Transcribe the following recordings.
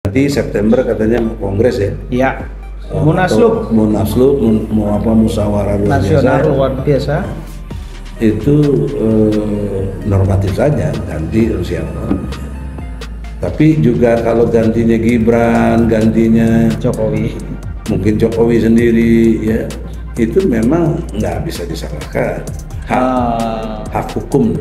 Nanti September katanya mau kongres ya? Iya. Munaslup. Mau apa, musyawarah luar Nasional biasa. luar biasa. Itu normatif saja ganti siapa. Tapi juga kalau gantinya Gibran, gantinya Jokowi. mungkin Jokowi sendiri ya, itu memang nggak bisa disalahkan. Hak hukum.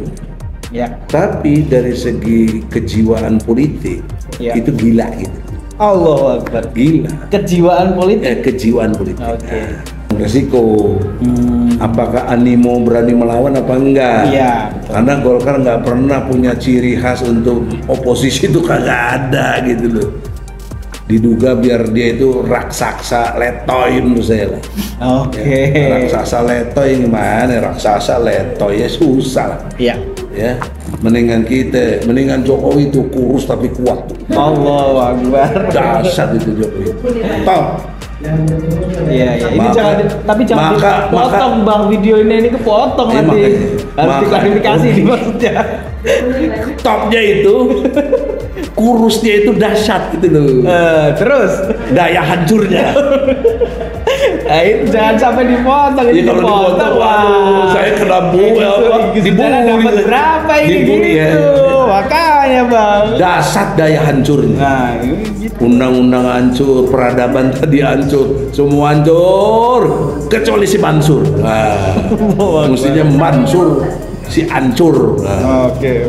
Ya. Tapi dari segi kejiwaan politik Ya. itu gila gitu. Allahu Akbar. Gila. Kejiwaan politik. Kejiwaan politik. Oke. Resiko. Apakah animo berani melawan apa enggak? Iya. Karena Golkar nggak pernah punya ciri khas untuk oposisi, itu kagak ada gitu loh. Diduga biar dia itu raksasa letoy menurut saya lah. Oke. Ya, raksasa letoy gimana? Raksasa letoy ya susah. Iya. Ya, mendingan Jokowi itu kurus tapi kuat. Allahu Akbar. Dahsyat itu Jokowi. Tahu? Iya, iya. Ini jangan dipotong Bang, video ini kepotong nanti. Harus diklarifikasi ini maksudnya. Topnya itu kurusnya itu dahsyat gitu loh. Terus Daya hancurnya. nah, itu jangan sampai dipotong. Ya, kalau dipotong, waduh, saya kena dibully. Dapat berapa ini Dibully, gitu. ya. Makanya Bang. Dahsyat daya hancurnya. Nah, ini gitu. Undang-undang hancur, peradaban tadi hancur, semua hancur, kecuali si Mansur. Nah, mestinya Mansur si hancur. Nah. Oke.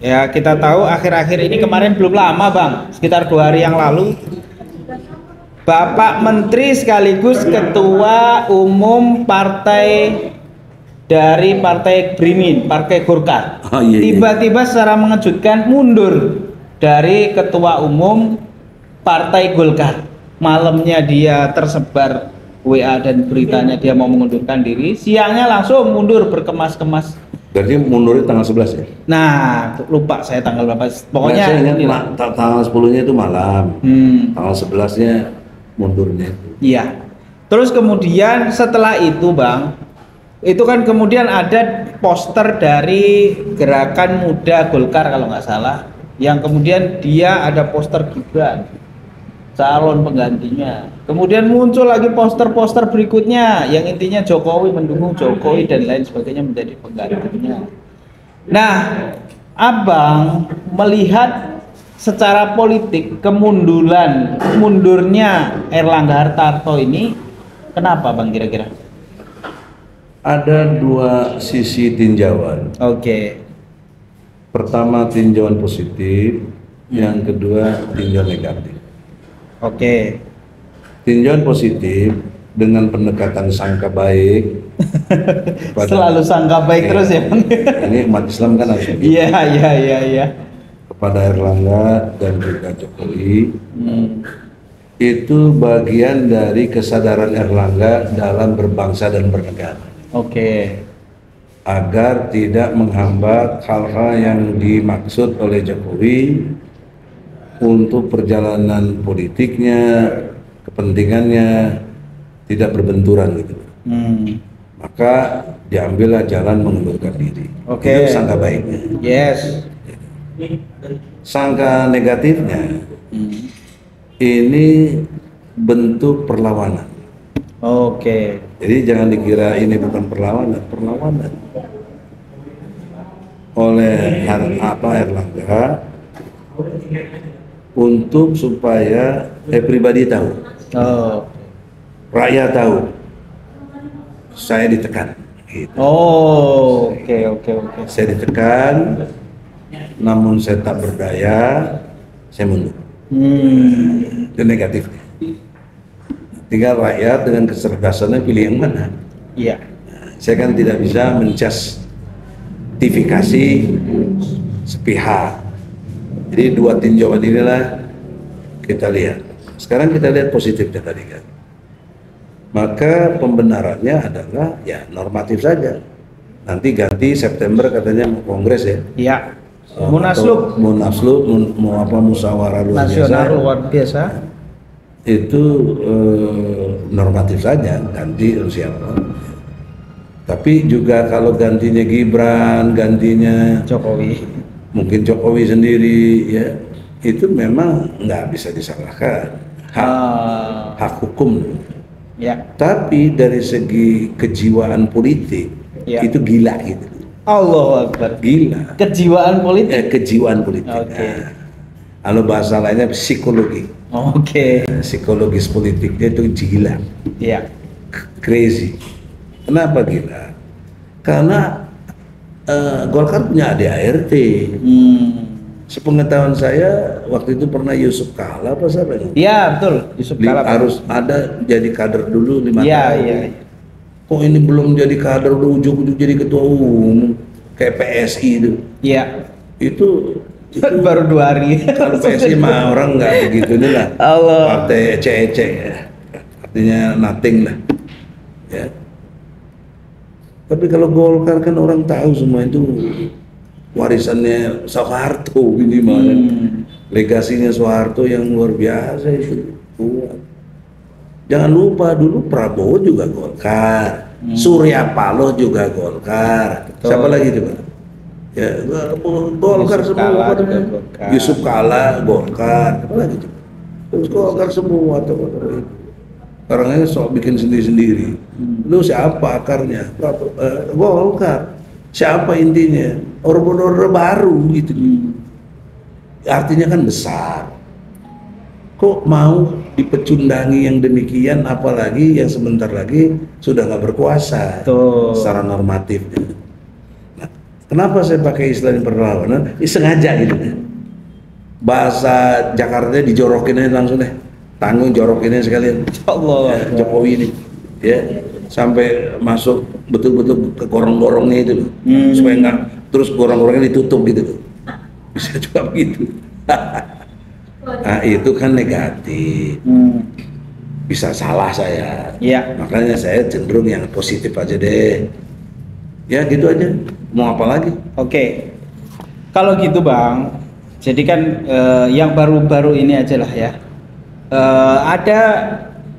Ya, kita tahu akhir-akhir ini kemarin belum lama Bang, sekitar 2 hari yang lalu Bapak Menteri sekaligus Ketua Umum Partai dari Partai Beringin, Partai Golkar, tiba-tiba secara mengejutkan mundur dari Ketua Umum Partai Golkar. Malamnya dia tersebar WA dan beritanya dia mau mengundurkan diri, siangnya langsung mundur berkemas-kemas. Berarti mundurnya tanggal 11 ya? Nah, lupa saya tanggal berapa. Pokoknya saya ingat tanggal 10-nya itu malam. Tanggal 11-nya mundurnya. Iya. Terus kemudian setelah itu Bang, itu kan kemudian ada poster dari Gerakan Muda Golkar kalau nggak salah, yang kemudian dia ada poster Gibran, calon penggantinya. Kemudian muncul lagi poster-poster berikutnya yang intinya Jokowi mendukung Jokowi dan lain sebagainya menjadi penggantinya. Nah, Abang melihat secara politik mundurnya Erlangga Hartarto ini kenapa Bang kira-kira? Ada 2 sisi tinjauan. Oke. Pertama tinjauan positif, yang kedua tinjauan negatif. Oke. Tinjauan positif dengan pendekatan sangka baik. Selalu sangka baik terus ya Bang. Ini umat Islam kan harus begitu. Iya. Kepada Erlangga dan juga Jokowi. Itu bagian dari kesadaran Erlangga dalam berbangsa dan bernegara. Oke. Agar tidak menghambat hal-hal yang dimaksud oleh Jokowi untuk perjalanan politiknya, kepentingannya tidak berbenturan gitu. Maka diambillah jalan mengundurkan diri. Oke. Itu sangka baiknya. Yes. Sangka negatifnya, ini bentuk perlawanan. Oke. Jadi jangan dikira ini bukan perlawanan oleh Erlangga untuk supaya pribadi tahu, rakyat tahu, saya ditekan. Gitu. Oke. Saya ditekan, namun saya tak berdaya, saya mundur. Itu negatifnya. Tinggal rakyat dengan kecerdasannya pilih yang mana. Iya. Saya kan tidak bisa menjustifikasi sepihak. Jadi 2 tinjauan inilah kita lihat. Sekarang kita lihat positifnya tadi kan. Maka pembenarannya adalah ya normatif saja. Nanti ganti September katanya mau kongres ya. Iya. Munaslup mau apa musyawarah luar nasional biasa, luar biasa. itu normatif saja ganti siapa. Tapi juga kalau gantinya Gibran, gantinya Jokowi. mungkin Jokowi sendiri, ya itu memang nggak bisa disalahkan, hak hukum. Ya. Tapi dari segi kejiwaan politik Ya. itu gila gitu. Allahu Akbar. Gila. Kejiwaan politik. Kejiwaan politik. Oke. Kalau bahasa lainnya psikologi. Oke. Psikologis politiknya itu gila. Iya. Crazy. Kenapa gila? Karena Golkar punya ADART. Sepengetahuan saya waktu itu pernah Yusuf Kala apa siapa ini? Iya betul. Yusuf Kala harus ada jadi kader dulu 5 tahun. Iya. Kok ini belum jadi kader, udah ujuk-ujuk jadi ketua umum kayak PSI itu. Iya. Itu baru 2 hari. Kalau PSI mah orang nggak begitu nih lah. Allah. Partai ece-ece ya. Artinya nothing lah. Ya. Tapi kalau Golkar kan orang tahu semua itu warisannya Soeharto minimal. Legasinya Soeharto yang luar biasa itu. Jangan lupa dulu Prabowo juga Golkar, Surya Paloh juga Golkar. Betul. Siapa lagi itu, Pak? Ya, Golkar semua. Yusuf Kala Golkar. Apa lagi itu? Terus Golkar semua tuh. Orangnya sok bikin sendiri-sendiri. Lu siapa akarnya? Golkar. Siapa intinya? Order baru gitu. Artinya kan besar. Kok mau dipecundangi yang demikian, apalagi yang sebentar lagi sudah nggak berkuasa secara normatif. Nah, kenapa saya pakai istilah perlawanan? Sengaja gitu. Bahasa Jakarta dijorokin aja langsung deh. Tanggung jorokin aja sekalian. Allah. Ya, Jokowi ini, ya sampai masuk betul-betul ke gorong-gorongnya itu loh, supaya nggak terus gorong-gorongnya ditutup gitu. Bisa juga begitu. Nah, itu kan negatif. Bisa salah saya. Ya. Makanya saya cenderung yang positif aja deh. Ya gitu aja. Mau apa lagi? Oke. Kalau gitu Bang, jadi kan yang baru-baru ini aja lah ya. Ada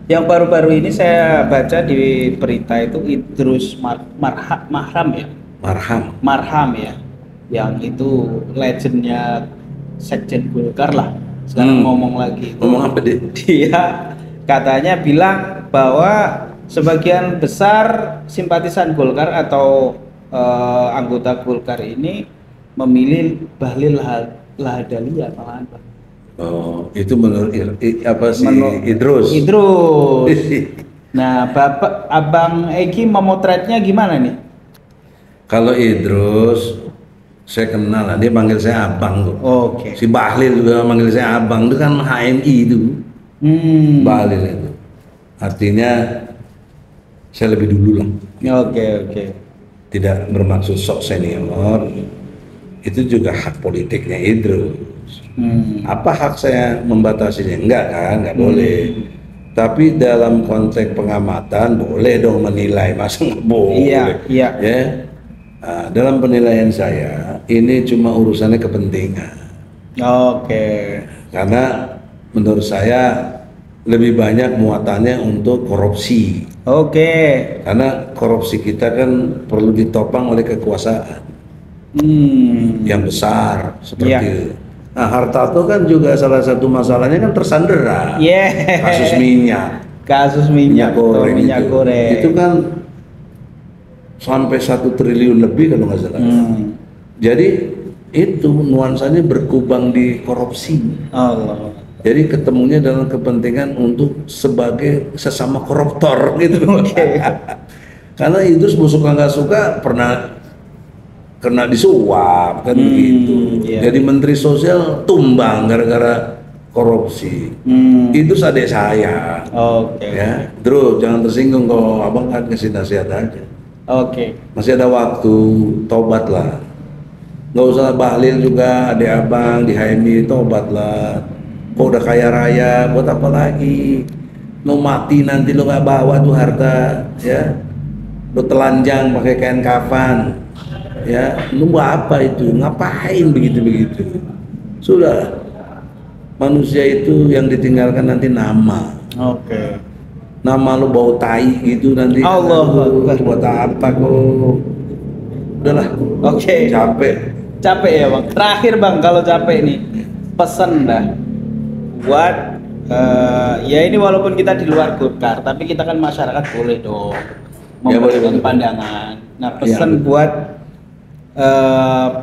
yang baru-baru ini saya baca di berita itu Idrus Marham ya. Marham ya. Yang itu legendnya Sekjen Golkar lah. Sekarang ngomong lagi. Ngomong apa deh? Dia katanya bilang bahwa sebagian besar simpatisan Golkar atau anggota Golkar ini memilih Bahlil Lahadalia malahan. Oh, itu menurut apa sih Idrus? Nah, Bapak Abang Egi memotretnya gimana nih? Kalau Idrus saya kenal lah, dia manggil saya abang kok. Oke. Si Bahlil juga manggil saya abang, itu kan HMI itu. Bahlil itu. Artinya saya lebih dulu lah. Oke. Tidak bermaksud sok senior. Itu juga hak politiknya Idrus. Apa hak saya membatasinya? Enggak kan, enggak boleh. Tapi dalam konteks pengamatan boleh dong menilai, masa nggak boleh? Iya. Ya. Nah, dalam penilaian saya ini cuma urusannya kepentingan. Oke. Karena menurut saya lebih banyak muatannya untuk korupsi. Oke. Karena korupsi kita kan perlu ditopang oleh kekuasaan yang besar seperti itu. Nah, Hartarto kan juga salah satu masalahnya kan tersandera. Kasus minyak goreng. Itu kan sampai 1 triliun lebih kalau nggak salah. Jadi itu nuansanya berkubang di korupsi. Allah. Jadi ketemunya dalam kepentingan untuk sebagai sesama koruptor gitu. Karena itu suka nggak suka pernah kena disuap kan begitu. Jadi Menteri Sosial tumbang gara-gara korupsi. Itu adik saya. Ya, terus jangan tersinggung kalau abang kan kasih nasihat aja. Masih ada waktu, tobatlah. Nggak usah Bahlil juga, adik abang di HMI, tobatlah. Kok udah kaya raya, buat apa lagi? Lo mati nanti lo nggak bawa tuh harta, ya. Lo telanjang pakai kain kafan, Ya, lu mau apa itu? Ngapain begitu-begitu? Sudah, manusia itu yang ditinggalkan nanti nama. Oke. Nama lu bau tai gitu nanti. Allah aduh, Akbar. buat apa kok? Udahlah. Oke. Capek. Capek ya bang. Terakhir bang, kalau capek nih, pesan dah buat ya ini walaupun kita di luar Golkar, tapi kita kan masyarakat boleh dong Ya, memberikan boleh. pandangan. Nah Ya, pesan betul. buat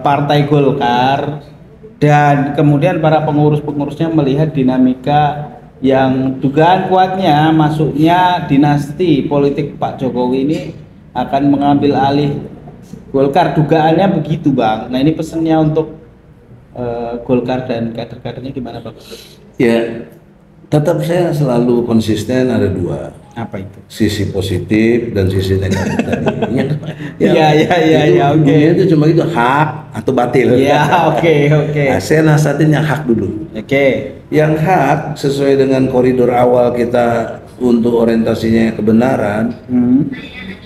Partai Golkar dan kemudian para pengurus-pengurusnya melihat dinamika yang dugaan kuatnya masuknya dinasti politik Pak Jokowi ini akan mengambil alih Golkar, dugaannya begitu bang. Nah ini pesannya untuk Golkar dan kader-kadernya gimana bang? Ya, tetap saya selalu konsisten ada dua. Apa itu? Sisi positif dan sisi negatif tadi. Iya, oke. Dunia itu cuma itu hak atau batil. Iya, oke. Nah, saya nasihatin yang hak dulu. Oke. Yang hak sesuai dengan koridor awal kita untuk orientasinya kebenaran.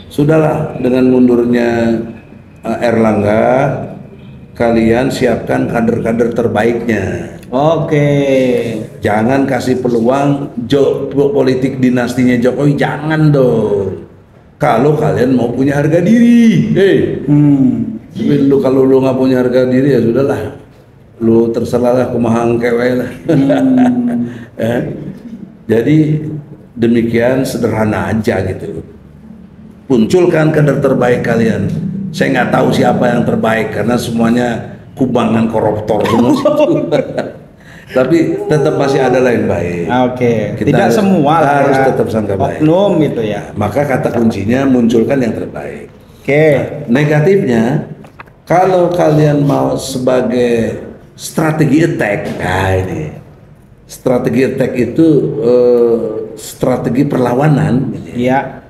Sudahlah, dengan mundurnya Erlangga, kalian siapkan kader-kader terbaiknya. Oke. Jangan kasih peluang politik dinastinya Jokowi, jangan dong. Kalau kalian mau punya harga diri, lu kalau lu nggak punya harga diri ya sudahlah, lu terserahlah kumahang kewe lah. Jadi demikian sederhana aja gitu. Munculkan kader terbaik kalian. Saya nggak tahu siapa yang terbaik karena semuanya kubangan koruptor semua. Tapi tetap masih ada lain baik. Oke. Kita Tidak semua lah harus ya. tetap sangka baik. Oknum gitu ya. Maka kata kuncinya munculkan yang terbaik. Oke. Negatifnya, kalau kalian mau sebagai strategi attack, nah ini strategi attack itu strategi perlawanan. Iya.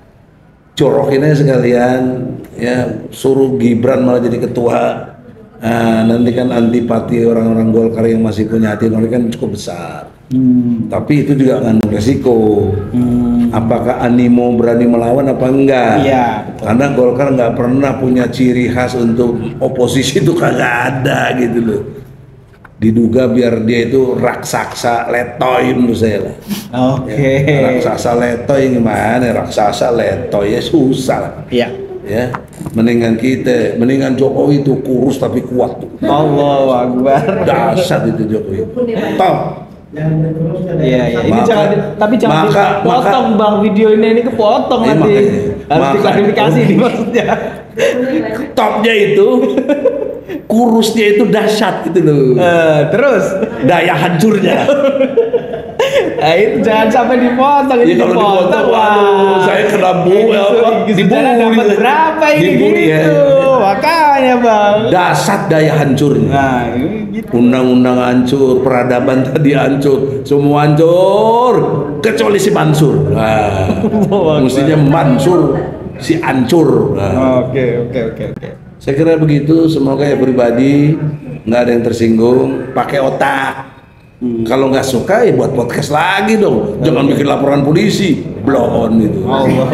Corokin aja sekalian, ya suruh Gibran malah jadi ketua. Nah, nanti kan antipati orang-orang Golkar yang masih punya hati nurani kan cukup besar. Tapi itu juga mengandung resiko. Apakah animo berani melawan apa enggak? Iya, betul. Karena Golkar nggak pernah punya ciri khas untuk oposisi itu kagak ada gitu loh. Diduga biar dia itu raksasa letoy menurut saya lah. Oke. Ya, raksasa letoy gimana? Raksasa letoy ya susah lah. Iya. Ya, mendingan Jokowi itu kurus tapi kuat tuh. Allahu Akbar. Dasar itu Jokowi. Top. Iya. Ini Maka- jangan, tapi jangan maka- dipotong bang, video ini kepotong Iya, nanti. makanya. Harus Maka- diklarifikasi nih maksudnya. Topnya itu kurusnya itu dahsyat gitu loh. Terus, Daya hancurnya. nah itu jangan sampai dipotong. Ya Ini kalau dipotong, waduh, saya kena Sejarah dapat berapa ini dibully gitu? ya. Makanya bang. Dasar daya hancurnya. Nah, ini gitu. Undang-undang hancur, peradaban tadi hancur, semua hancur, kecuali si Mansur. Nah, mestinya Mansur si hancur. Nah, Oke. saya kira begitu. Semoga ya pribadi nggak ada yang tersinggung. Pakai otak. Kalau nggak suka ya buat podcast lagi dong. Jangan bikin laporan polisi, blow on gitu. Allah.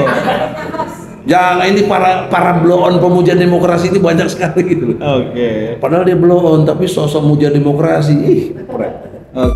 Jangan, ini para blow on pemuja demokrasi ini banyak sekali gitu. Oke. Padahal dia blow on tapi sosok muja demokrasi. Ih, keren. Oke.